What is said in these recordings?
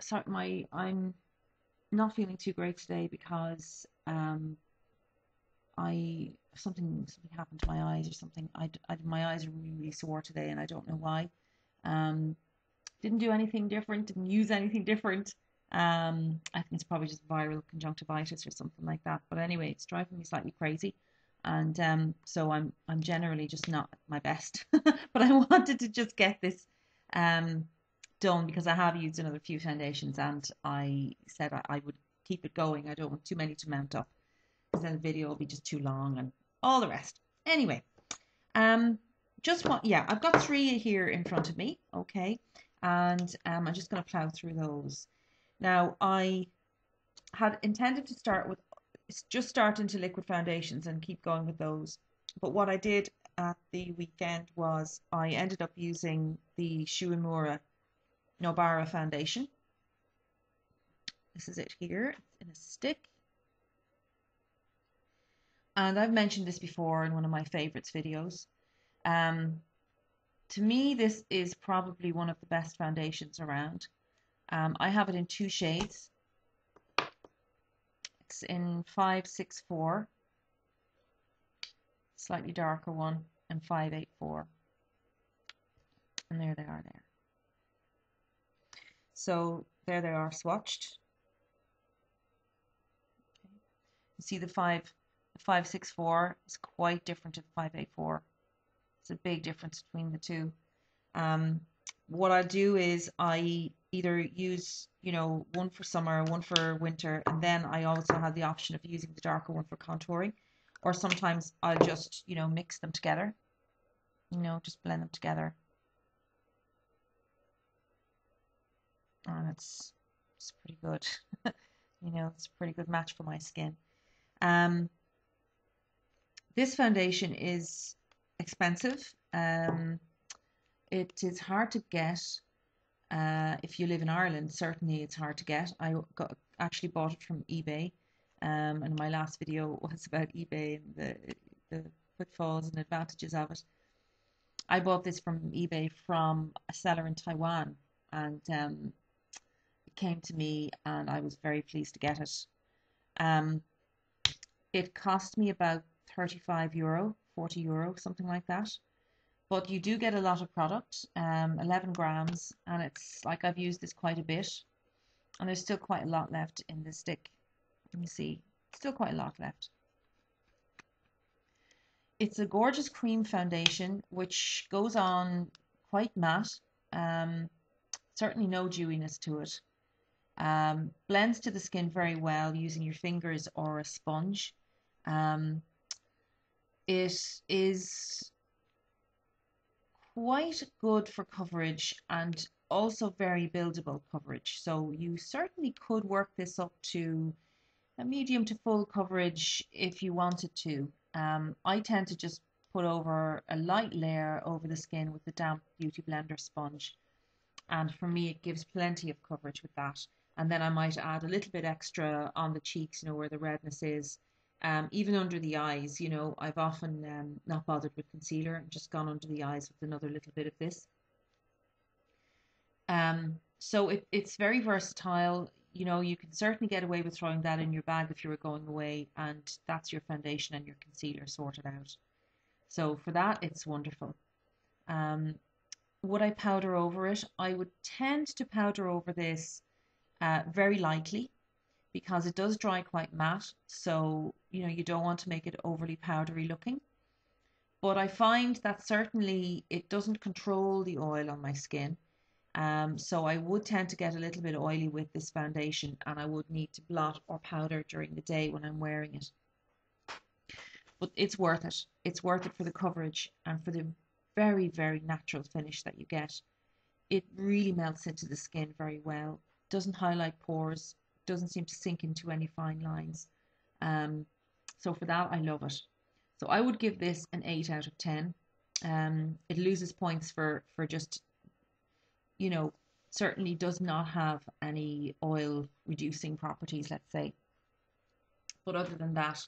sorry, I'm not feeling too great today because I something happened to my eyes or something. My eyes are really, really sore today, and I don't know why. Um, didn't do anything different. Didn't use anything different. I think it's probably just viral conjunctivitis or something like that. But anyway, it's driving me slightly crazy, and so I'm generally just not at my best. But I wanted to just get this um done because I have used another few foundations, and I said I would keep it going. I don't want too many to mount up because then the video will be just too long and all the rest. Anyway, um, just what, yeah, I've got three here in front of me, okay, and I'm just going to plow through those. Now, I had intended to start with just start into liquid foundations and keep going with those, but what I did at the weekend was I ended up using the Shu Uemura Nobara foundation. This is it here, it's in a stick. And I've mentioned this before in one of my favorites videos. Um, to me, this is probably one of the best foundations around. I have it in two shades. It's in 564, slightly darker one, and 584. And there they are there. So there they are swatched. Okay. You see the 564 is quite different to the 584. It's a big difference between the two. What I do is I either use, one for summer, one for winter, and then I also have the option of using the darker one for contouring, or sometimes I'll just, mix them together, just blend them together. And it's pretty good. It's a pretty good match for my skin. This foundation is expensive. It is hard to get. If you live in Ireland, certainly it's hard to get. Actually bought it from eBay, and my last video was about eBay and the pitfalls and advantages of it. I bought this from eBay from a seller in Taiwan, and it came to me, and I was very pleased to get it. It cost me about €35, €40, something like that. But you do get a lot of product, 11 grams, and it's like I've used this quite a bit, and there's still quite a lot left in the stick. Let me see, still quite a lot left. It's a gorgeous cream foundation which goes on quite matte, certainly no dewiness to it. Blends to the skin very well using your fingers or a sponge. It is quite good for coverage and also very buildable coverage. So you certainly could work this up to a medium to full coverage if you wanted to. I tend to just put over a light layer over the skin with the damp Beauty Blender sponge. And for me, it gives plenty of coverage with that. And then I might add a little bit extra on the cheeks, where the redness is. Even under the eyes, I've often not bothered with concealer and just gone under the eyes with another little bit of this. So it's very versatile. You can certainly get away with throwing that in your bag if you were going away, and that's your foundation and your concealer sorted out. So for that, it's wonderful. Would I powder over it? I would tend to powder over this very lightly, because it does dry quite matte, so you don't want to make it overly powdery looking. But I find that certainly it doesn't control the oil on my skin. So I would tend to get a little bit oily with this foundation, and I would need to blot or powder during the day when I'm wearing it. But it's worth it. It's worth it for the coverage and for the very, very natural finish that you get. It really melts into the skin very well. Doesn't highlight pores, doesn't seem to sink into any fine lines. So for that, I love it. So I would give this an 8 out of 10. It loses points for just, certainly does not have any oil reducing properties, let's say. But other than that,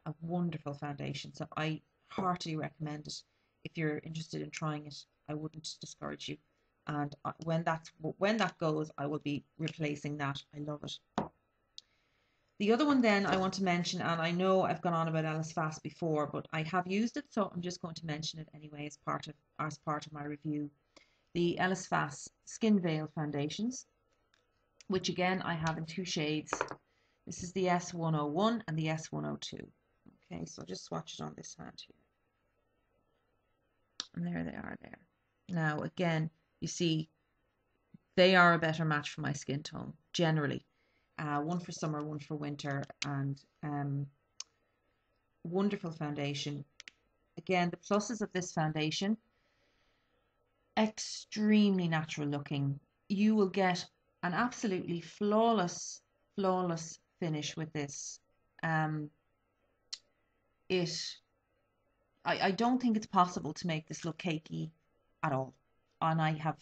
a wonderful foundation. So I heartily recommend it. If you're interested in trying it, I wouldn't discourage you. and when that goes, I will be replacing that. I love it. The other one then I want to mention, and I know I've gone on about Ellis Faas before, but I have used it, so I'm just going to mention it anyway as part of my review. The Ellis Faas Skin Veil foundations, which again I have in two shades. This is the S101 and the S102. Okay, so I'll just swatch it on this hand here. And there they are there. Now again, you see, they are a better match for my skin tone, generally. One for summer, one for winter, and wonderful foundation. Again, the pluses of this foundation, extremely natural looking. You will get an absolutely flawless finish with this. I don't think it's possible to make this look cakey at all. And I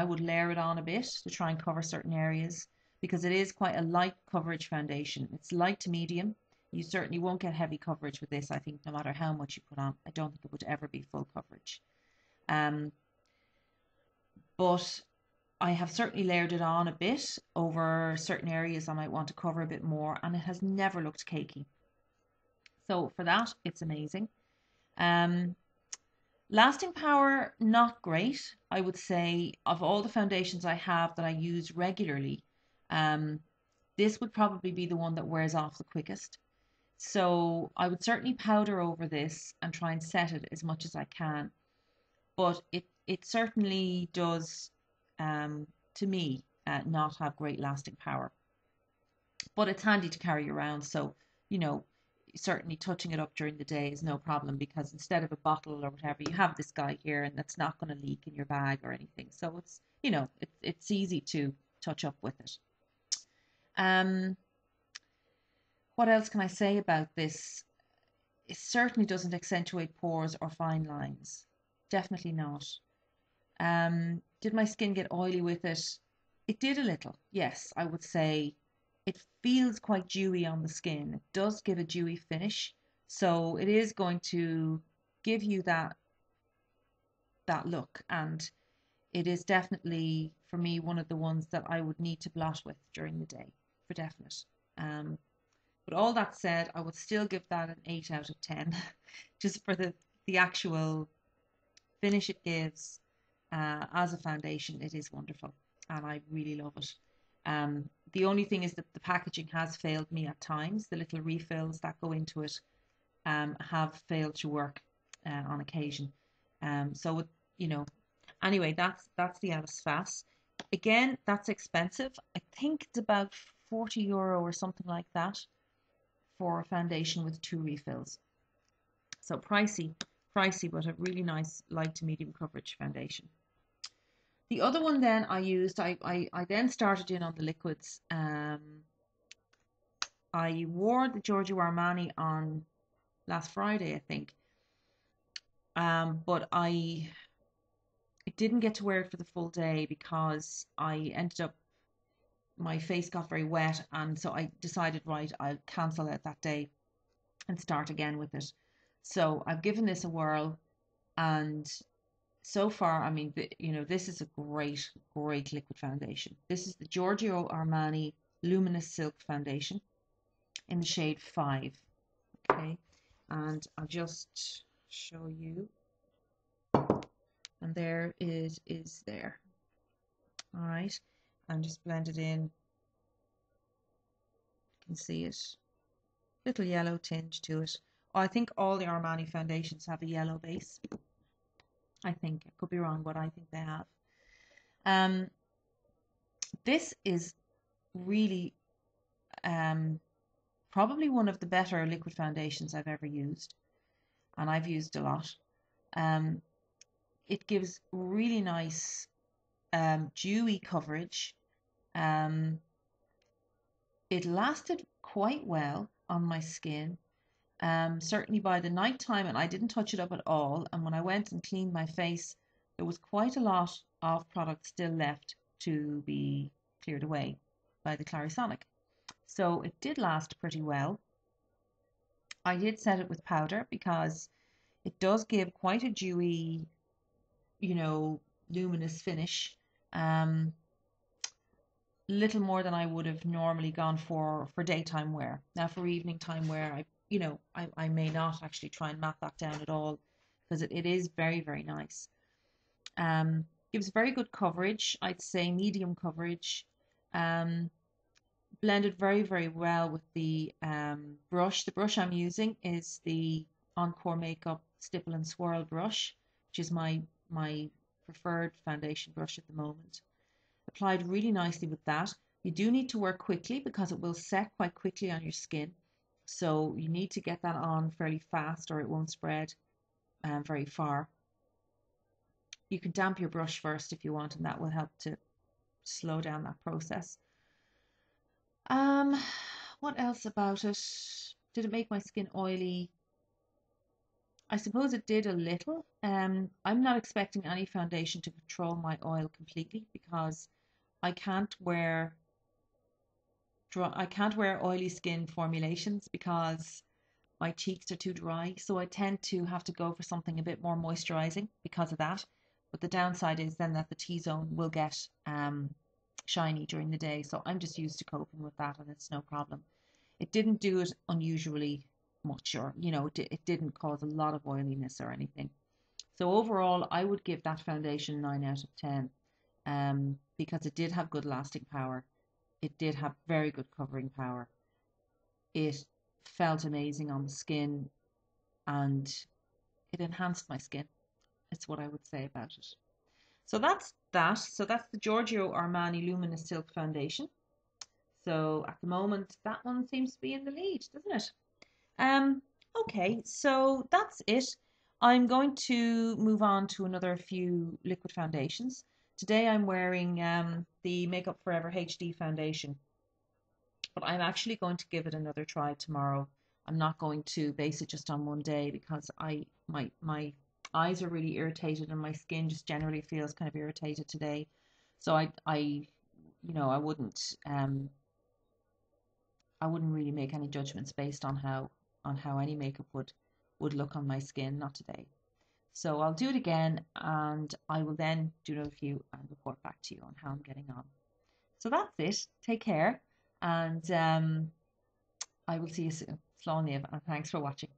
would layer it on a bit to try and cover certain areas, because it is quite a light coverage foundation. It's light to medium. You certainly won't get heavy coverage with this, I think, no matter how much you put on. I don't think it would ever be full coverage. But I have certainly layered it on a bit over certain areas I might want to cover a bit more, and it has never looked cakey. So for that, it's amazing. Lasting power, not great. I would say of all the foundations I have that I use regularly, this would probably be the one that wears off the quickest. So I would certainly powder over this and try and set it as much as I can. But it certainly does, to me, not have great lasting power. But it's handy to carry around. So, certainly touching it up during the day is no problem, because instead of a bottle or whatever, you have this guy here, and that's not going to leak in your bag or anything. So it's, it's easy to touch up with it. What else can I say about this? It certainly doesn't accentuate pores or fine lines. Definitely not. Did my skin get oily with it? It did a little, yes, I would say. It feels quite dewy on the skin. It does give a dewy finish. So it is going to give you that look. And it is definitely, for me, one of the ones that I would need to blot with during the day, for definite. But all that said, I would still give that an 8 out of 10, just for the actual finish it gives. As a foundation, it is wonderful, and I really love it. The only thing is that the packaging has failed me at times. The little refills that go into it have failed to work on occasion. So anyway, that's the Ellis Faas. Again, that's expensive. I think it's about €40 or something like that for a foundation with 2 refills. So pricey, but a really nice light to medium coverage foundation. The other one then I used, I then started in on the liquids. I wore the Georgio Armani on last Friday, I think. But I didn't get to wear it for the full day, because I ended up, my face got very wet, and so I decided, right, I'll cancel out that day and start again with it. So I've given this a whirl, and so far, I mean, this is a great liquid foundation. This is the Georgio Armani Luminous Silk Foundation in the shade 5. Okay, and I'll just show you. And there it is there. All right, and just blend it in. You can see it. Little yellow tinge to it. Oh, I think all the Armani foundations have a yellow base. I think, I could be wrong, but I think they have. This is really probably one of the better liquid foundations I've ever used, and I've used a lot. It gives really nice dewy coverage. It lasted quite well on my skin. Certainly by the night time, and I didn't touch it up at all. And when I went and cleaned my face, there was quite a lot of product still left to be cleared away by the Clarisonic. So it did last pretty well. I did set it with powder, because it does give quite a dewy, luminous finish. Um, little more than I would have normally gone for daytime wear. Now for evening time wear, I may not actually try and map that down at all because it is very, very nice. Um, Gives very good coverage. I'd say medium coverage. Um, Blended very, very well with the brush. The brush I'm using is the Encore Makeup Stipple and Swirl brush, which is my preferred foundation brush at the moment. Applied really nicely with that. You do need to work quickly because it will set quite quickly on your skin. So you need to get that on fairly fast or it won't spread very far. You can damp your brush first if you want, and that will help to slow down that process. Um, what else about it? Did it make my skin oily? I suppose it did a little. I'm not expecting any foundation to control my oil completely because I can't wear I can't wear oily skin formulations because my cheeks are too dry. So I tend to have to go for something a bit more moisturizing because of that. But the downside is then that the T-zone will get shiny during the day. So I'm just used to coping with that and it's no problem. It didn't do it unusually much or, it didn't cause a lot of oiliness or anything. So overall, I would give that foundation 9 out of 10 because it did have good lasting power. It did have very good covering power. It felt amazing on the skin and it enhanced my skin. It's what I would say about it. So that's that. So that's the Giorgio Armani Luminous Silk Foundation. So at the moment, that one seems to be in the lead, doesn't it? Um, okay, so that's it. I'm going to move on to another few liquid foundations. Today I'm wearing the Makeup Forever HD foundation, but I'm actually going to give it another try tomorrow. I'm not going to base it just on one day because my eyes are really irritated and my skin just generally feels kind of irritated today. So I wouldn't really make any judgments based on how any makeup would look on my skin, not today. So I'll do it again and I will then do another review and report back to you on how I'm getting on. So that's it. Take care and I will see you soon. Slán and thanks for watching.